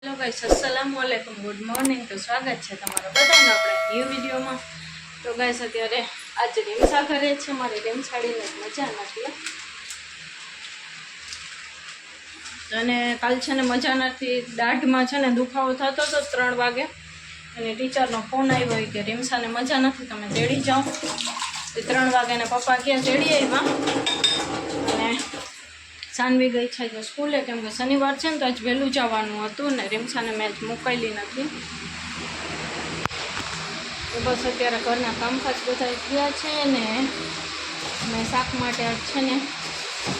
Hello guys अस्सलाम वालेकुम good morning. तो स्वागत है तमारा बधानो अपना न्यू विडियो में। तो गाइस अत्यारे आज રીમસા કરે છે મારી રીમસાડીને મજા નથી અને કાલ છે ને મજા નથી, દાઢમાં છે ને દુખાવો થતો હતો 3 વાગે અને ટીચરનો ફોન આવ્યો કે રીમસાને મજા નથી, તમે તેડી જાઓ। 3 વાગે ને પપ્પા ક્યાં તેડી આવ્યા અને સાનવી ગઈ છે તો સ્કૂલે, કેમ કે શનિવાર છે ને તો આજ વહેલું જવાનું હતું ને રીમસાને મેં મોકલી નથી। તો બસ અત્યારે ઘરના કામકાજ બધા થયા છે ને મેં શાક માટે આજ છે ને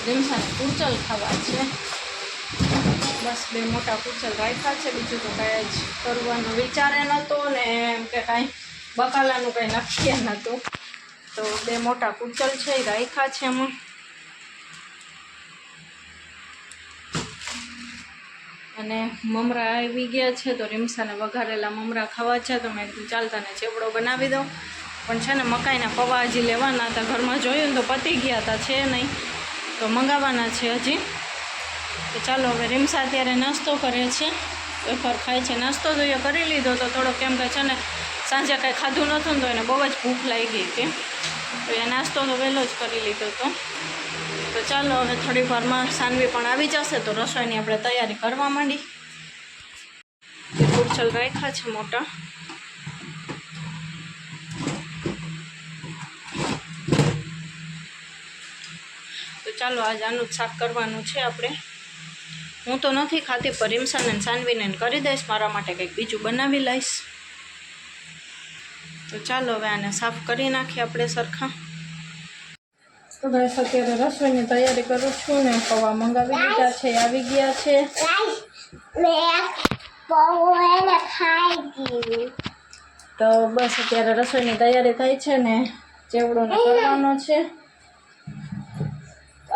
રીમસાને કુરચલ ખાવા છે। બસ 2 મોટા કુરચલ રાખ્યા છે, બીજું તો કાંઈ જ કરવાનો વિચારે નહોતો ને એમ કે કાંઈ બકાલાનું કાંઈ નક્કી નહોતું, તો 2 મોટા કુરચલ છે એ રાખ્યા છે એમાં। અને મમરા આવી ગયા છે તો રીમસાને વઘારેલા મમરા ખાવા છે, તો મેં કીધું ચાલતા ને ચેવડો બનાવી દઉં, પણ છે ને મકાઈના પૌવા હજી લેવાના હતા, ઘરમાં જોયું ને તો પતી ગયા હતા, છે નહીં તો મંગાવવાના છે હજી। તો ચાલો હવે રીમસા અત્યારે નાસ્તો કરે છે, વેફર ખાય છે। નાસ્તો તો એ કરી લીધો તો થોડો, કેમ કે છે ને સાંજે કાંઈ ખાધું નહોતું ને તો એને બહુ જ ભૂખ લાગી હતી, તો એ નાસ્તો તો વહેલો જ કરી લીધો હતો। તો ચાલો હવે થોડી વારમાં સાનવી પણ આવી જશે તો રસોઈની આપણે તૈયારી કરવા માંડી। કુરચલ રાખ્યા છે મોટા, તો ચાલો આજ આનું જ શાક કરવાનું છે આપણે। હું તો નથી ખાતી, પણ રીમસાને સાનવીને કરી દઈશ, મારા માટે કંઈક બીજું બનાવી લઈશ। તો ચાલો હવે આને સાફ કરી નાખીએ આપણે સરખા। તો ગાઈસ અત્યારે રસોઈની તૈયારી કરું છું ને પૌવા મંગાવી દીધા છે, આવી ગયા છે। તો બસ અત્યારે રસોઈની તૈયારી થઈ છે ને ચેવડો ને કરવાનો છે।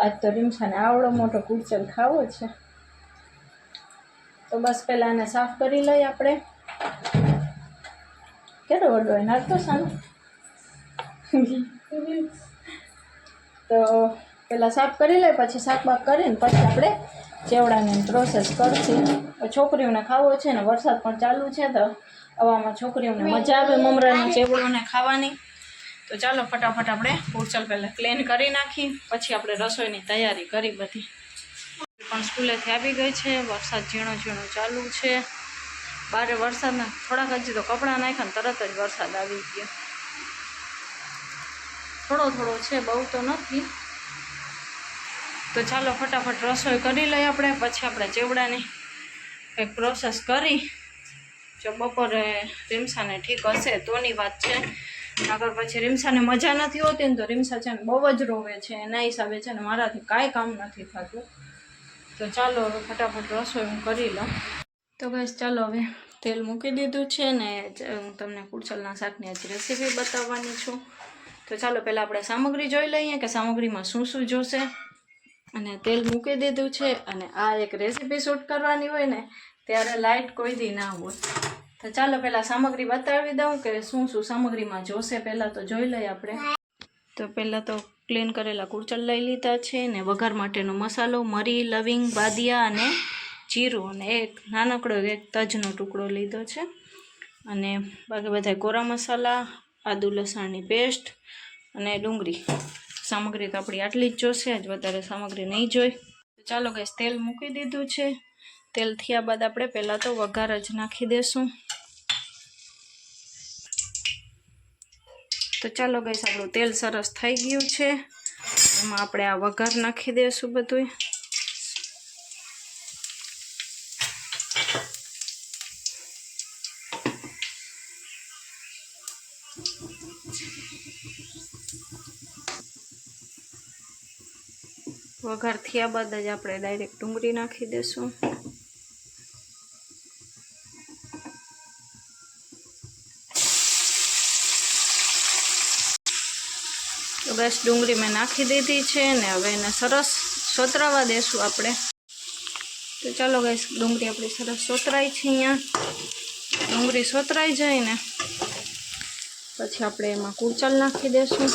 આજ તો રીમસાને આવડો મોટો કુરચલ ખાવો છે, તો બસ પહેલાં આને સાફ કરી લઈએ આપણે। કેટલો વડો હોય નાખતો સાનું તો પહેલાં સાફ કરી લઈએ, પછી શાકબાક કરીને પછી આપણે ચેવડાની પ્રોસેસ કરશું। છોકરીઓને ખાવો છે ને વરસાદ પણ ચાલુ છે, તો આવામાં છોકરીઓને મજા આવે મમરાના ચેવડોને ખાવાની। તો ચાલો ફટાફટ આપણે કુરચલ પહેલાં ક્લીન કરી નાખી, પછી આપણે રસોઈની તૈયારી કરી બધી। પણ સ્કૂલેથી આવી ગઈ છે, વરસાદ ઝીણો ઝીણો ચાલુ છે, બારે વરસાદના થોડાક હજી તો કપડાં નાખ્યા ને તરત જ વરસાદ આવી ગયો, થોડો થોડો છે, બહુ તો નથી। તો ચાલો ફટાફટ રસોઈ કરી લઈએ આપણે, પછી આપણે ચેવડાની કંઈક પ્રોસેસ કરી, જો બપોરે રીમસાને ઠીક હશે તોની વાત છે, આગળ પછી રીમસાને મજા નથી હોતી ને તો રીમસા છે ને બહુ જ રોવે છે, એના હિસાબે છે ને મારાથી કાંઈ કામ નથી થતું। તો ચાલો હવે ફટાફટ રસોઈ હું કરી લઉં। તો બસ ચાલો હવે તેલ મૂકી દીધું છે ને હું તમને કુરચલના શાકની આજ રેસીપી બતાવવાની છું। તો ચાલો પહેલાં આપણે સામગ્રી જોઈ લઈએ કે સામગ્રીમાં શું શું જોશે, અને તેલ મૂકી દીધું છે, અને આ એક રેસીપી શૂટ કરવાની હોય ને ત્યારે લાઇટ કોઈ દી ના હોય। તો ચાલો પહેલાં સામગ્રી બતાવી દઉં કે શું શું સામગ્રીમાં જોશે, પહેલાં તો જોઈ લઈએ આપણે। તો પહેલાં તો ક્લીન કરેલા કુરચલ લઈ લીધા છે ને વઘાર માટેનો મસાલો, મરી, લવિંગ, બાદિયા અને જીરું, અને એક નાનકડો એક તજનો ટુકડો લીધો છે, અને બાકી બધા કોરા મસાલા, આદુ લસણની પેસ્ટ અને ડુંગળી। સામગ્રી તો આપણી આટલી જ જોશે, જ વધારે સામગ્રી નહીં જોઈ। તો ચાલો ગાઈસ તેલ મૂકી દીધું છે, તેલ થયા બાદ આપણે પહેલાં તો વઘાર જ નાખી દઈશું। તો ચાલો ગાઈસ આપણું તેલ સરસ થઈ ગયું છે, એમાં આપણે આ વઘાર નાખી દઈશું બધું। વઘાર થયા બાદ જ આપણે ડાયરેક્ટ ડુંગળી નાખી દઈશું। તો બસ ડુંગળી મેં નાખી દીધી છે ને હવે એને સરસ સોતરાવા દેશું આપણે। તો ચાલો ગાઈસ ડુંગળી આપણી સરસ સોતરાઈ છે, અહીંયા ડુંગળી સોતરાઈ જાય ને પછી આપણે એમાં કુરચલ નાખી દઈશું।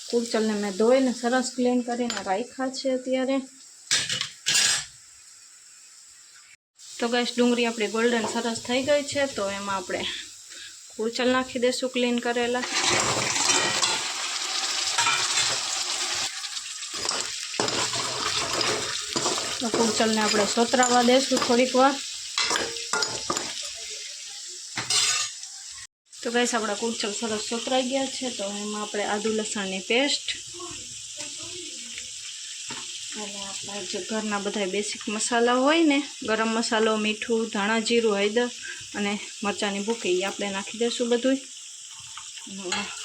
કુરચલને મેં ધોઈને સરસ ક્લીન કરીને રાખ્યા છે અત્યારે। તો ગાઈસ ડુંગળી આપણી ગોલ્ડન સરસ થઈ ગઈ છે, તો એમાં આપણે કુળચલ નાખી દઈશું ક્લીન કરેલા. તો કુળચલને આપણે સોતરાવા દઈશું થોડીક વાર. તો ગાઈસ આપણા કુળચલ સરસ સોતરાઈ ગયા છે, તો એમાં આપણે આદુ લસણની પેસ્ટ અને આપણા જે ઘરના બધા બેસિક મસાલા હોય ને, ગરમ મસાલો, મીઠું, ધાણા જીરું, હળદર અને મરચાંની ભૂકી, એ આપણે નાખી દઈશું બધું.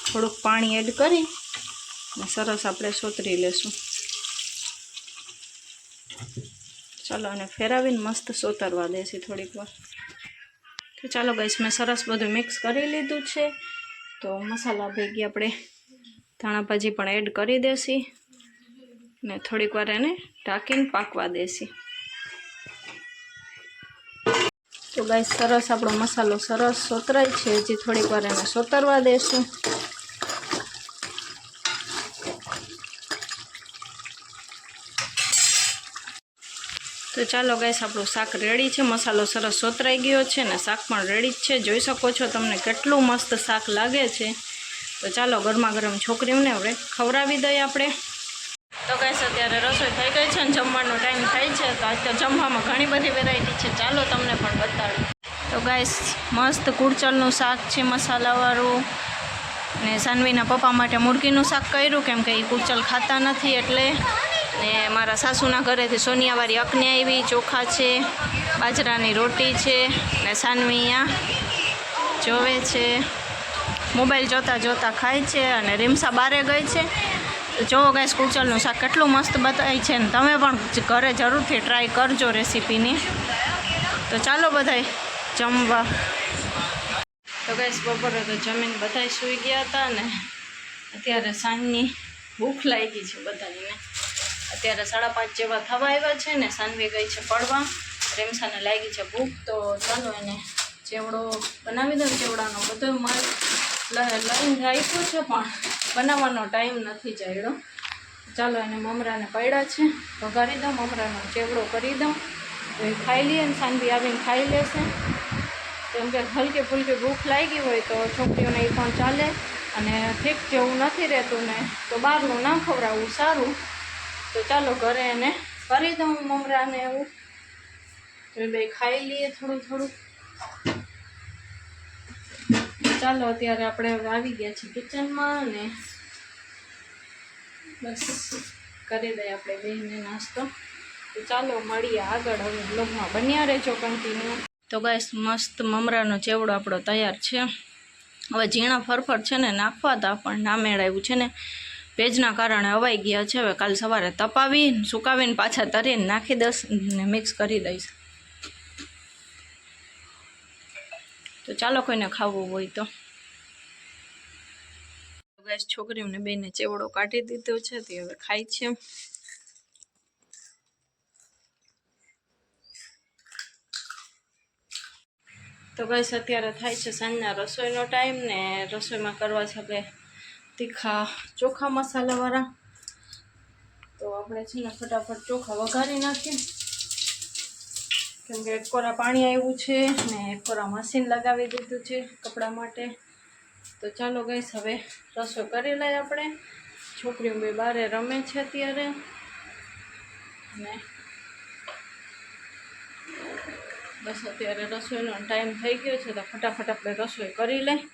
થોડુંક પાણી એડ કરી અને સરસ આપણે સોતરી લેશું. ચાલો અને ફેરવીને મસ્ત સોતરવા દેશી થોડીક વાર. તો ચાલો ગાઈસ મેં સરસ બધું મિક્સ કરી લીધું છે. તો મસાલા ભેગી આપણે ધાણા ભાજી પણ એડ કરી દેશી ને થોડીક વાર એને ઢાંકીને પાકવા દેશી. તો ગાઈસ સરસ આપણો મસાલો સરસ સોતરાય છે, હજી થોડીક વાર એને સોતરવા દેશું. તો ચાલો ગાઈસ આપણું શાક રેડી છે, મસાલો સરસ સોતરાઈ ગયો છે ને શાક પણ રેડી જ છે. જોઈ શકો છો તમને કેટલું મસ્ત શાક લાગે છે. તો ચાલો ગરમા ગરમ છોકરીઓને હવે ખવડાવી દઈએ આપણે. તો ગાઈસ અત્યારે રસોઈ થઈ ગઈ છે ને જમવાનો ટાઈમ થાય છે. તો અત્યારે જમવામાં ઘણી બધી વેરાયટી છે, ચાલો તમને પણ બતાડું. તો ગાઈસ મસ્ત કુળચલનું શાક છે મસાલાવાળું, ને સાનવીના પપ્પા માટે મુરગીનું શાક કર્યું, કેમ કે એ કુળચલ ખાતા નથી એટલે. ને મારા સાસુના ઘરેથી સોનિયાવાળી અકને આવી, ચોખા છે, બાજરાની રોટી છે, ને સાનવી અહીંયા જોવે છે, મોબાઈલ જોતાં જોતાં ખાય છે, અને રીમસા બારે ગઈ છે. તો જોવો ગાઈસ કુળચલનું શાક કેટલું મસ્ત બતાય છે, ને તમે પણ ઘરે જરૂરથી ટ્રાય કરજો રેસીપીની. તો ચાલો બધાય જમવા. તો ગાઈસ બપોરે તો જમીન બધાય સૂઈ ગયા હતા ને અત્યારે સાંજની ભૂખ લાગી છે બધાને. અત્યારે 5:30 જેવા થવા આવ્યા છે ને સાનવી ગઈ છે પડવા, રેમસાને લાગી છે ભૂખ. તો ચાલો એને ચેવડો બનાવી દઉં. ચેવડાનો બધો માલ લઈને રાખ્યો છે પણ બનાવવાનો ટાઈમ નથી ચાલ્યો. ચાલો એને મમરાને પડ્યા છે, વઘારી દઉં, મમરાનો ચેવડો કરી દઉં તો એ ખાઈ લઈએ ને સાનવી આવીને ખાઈ લેશે. કેમ કે હલકી ફૂલકી ભૂખ લાગી હોય તો છોકરીઓને એ પણ ચાલે, અને ઠીક જેવું નથી રહેતું ને તો બહારનું ના ખવડાવવું સારું. તો ચાલો ઘરે એને કરી દઉં મમરાને એવું, તો એ બે ખાઈ લઈએ થોડું થોડું. ચાલો અત્યારે આપણે આવી ગયા છીએ કિચનમાં અને બસ કરી દઈએ આપણે બેને નાસ્તો. તો ચાલો મળીએ આગળ, હવે બ્લોગમાં બન્યા રહેજો કન્ટિન્યુ. તો ગાઈસ મસ્ત મમરાનો ચેવડો આપણો તૈયાર છે. હવે ઝીણા ફરફર છે ને નાખવા હતા પણ ના મેળાવ્યું છે ને ભેજના કારણે હવાઈ ગયા છે. હવે કાલ સવારે તપાવી સુકાવીને પાછા તરીને નાખી દઈશ ને મિક્સ કરી દઈશ. તો ચાલો કોઈને ખાવું હોય તો. ગાઈસ છોકરીઓને બેને ચેવડો કાઢી દીધો છે, તે હવે ખાય છે. તો ગાઈસ અત્યારે થાય છે સાંજના રસોઈનો ટાઈમ ને રસોઈમાં કરવા છે આપણે તીખા ચોખા મસાલાવાળા. તો આપણે છે ને ફટાફટ ચોખા વઘારી નાખીએ, કેમ કે એક કોરા પાણી આવ્યું છે ને એક કોરા મશીન લગાવી દીધું છે કપડાં માટે. તો ચાલો ગાઈસ હવે રસોઈ કરી લઈએ આપણે. છોકરીઓ બે બારે રમે છે અત્યારે, ને બસ અત્યારે રસોઈનો ટાઈમ થઈ ગયો છે તો ફટાફટ આપણે રસોઈ કરી લઈએ.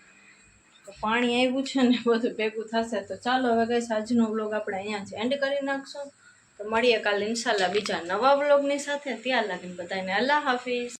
તો પાણી આવ્યું છે ને બધું ભેગું થશે. તો ચાલો હવે ગાઈસ આજનો વ્લોગ આપણે અહીંયા જ એન્ડ કરી નાખશું. તો મળીએ કાલે ઇન્શાલ્લાહ બીજા નવા વ્લોગની સાથે. ત્યાં લાગીને બધાને અલ્લાહ હાફિઝ.